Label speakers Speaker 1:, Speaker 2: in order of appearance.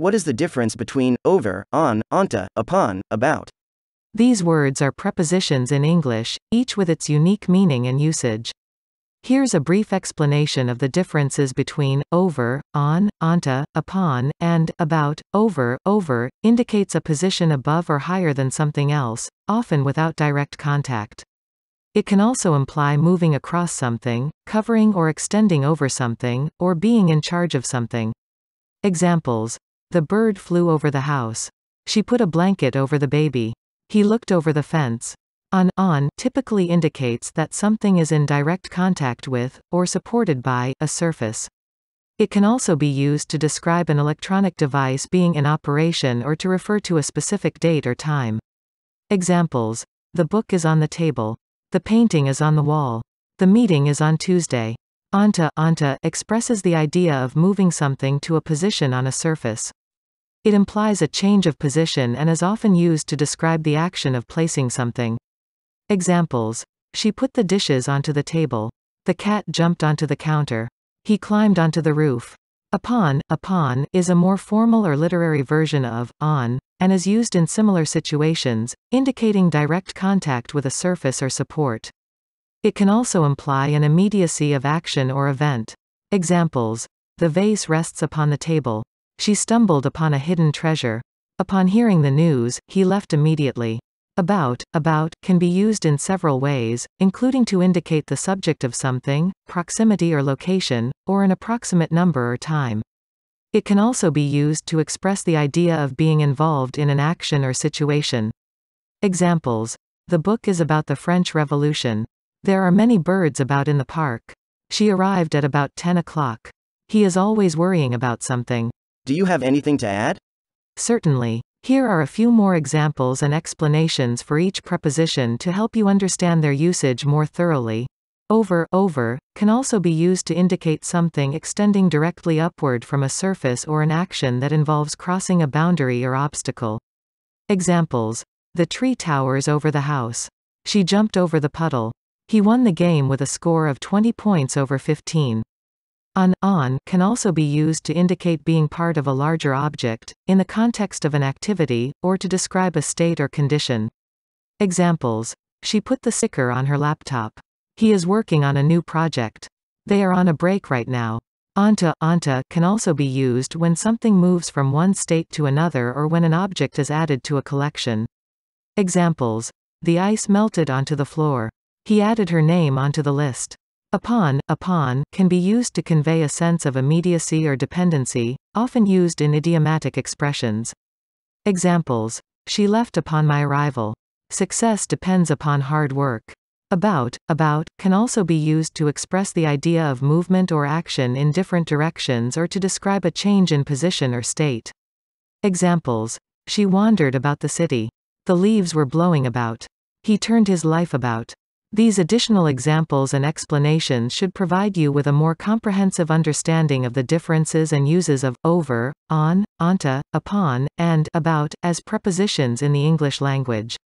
Speaker 1: What is the difference between over, on, onto, upon, about?
Speaker 2: These words are prepositions in English, each with its unique meaning and usage. Here's a brief explanation of the differences between over, on, onto, upon, and about. Over indicates a position above or higher than something else, often without direct contact. It can also imply moving across something, covering or extending over something, or being in charge of something. Examples: the bird flew over the house. She put a blanket over the baby. He looked over the fence. On typically indicates that something is in direct contact with, or supported by, a surface. It can also be used to describe an electronic device being in operation or to refer to a specific date or time. Examples: the book is on the table. The painting is on the wall. The meeting is on Tuesday. Onto expresses the idea of moving something to a position on a surface. It implies a change of position and is often used to describe the action of placing something. Examples: she put the dishes onto the table. The cat jumped onto the counter. He climbed onto the roof. Upon is a more formal or literary version of on, and is used in similar situations, indicating direct contact with a surface or support. It can also imply an immediacy of action or event. Examples: the vase rests upon the table. She stumbled upon a hidden treasure. Upon hearing the news, he left immediately. About can be used in several ways, including to indicate the subject of something, proximity or location, or an approximate number or time. It can also be used to express the idea of being involved in an action or situation. Examples: the book is about the French Revolution. There are many birds about in the park. She arrived at about 10 o'clock. He is always worrying about something.
Speaker 1: Do you have anything to add?
Speaker 2: Certainly. Here are a few more examples and explanations for each preposition to help you understand their usage more thoroughly. Over can also be used to indicate something extending directly upward from a surface or an action that involves crossing a boundary or obstacle. Examples: the tree towers over the house. She jumped over the puddle. He won the game with a score of 20 points over 15. On can also be used to indicate being part of a larger object, in the context of an activity, or to describe a state or condition. Examples: she put the sticker on her laptop. He is working on a new project. They are on a break right now. Onto can also be used when something moves from one state to another or when an object is added to a collection. Examples: the ice melted onto the floor. He added her name onto the list. Upon can be used to convey a sense of immediacy or dependency, often used in idiomatic expressions. Examples: she left upon my arrival. Success depends upon hard work. About can also be used to express the idea of movement or action in different directions or to describe a change in position or state. Examples: she wandered about the city. The leaves were blowing about. He turned his life about. These additional examples and explanations should provide you with a more comprehensive understanding of the differences and uses of over, on, onto, upon, and about as prepositions in the English language.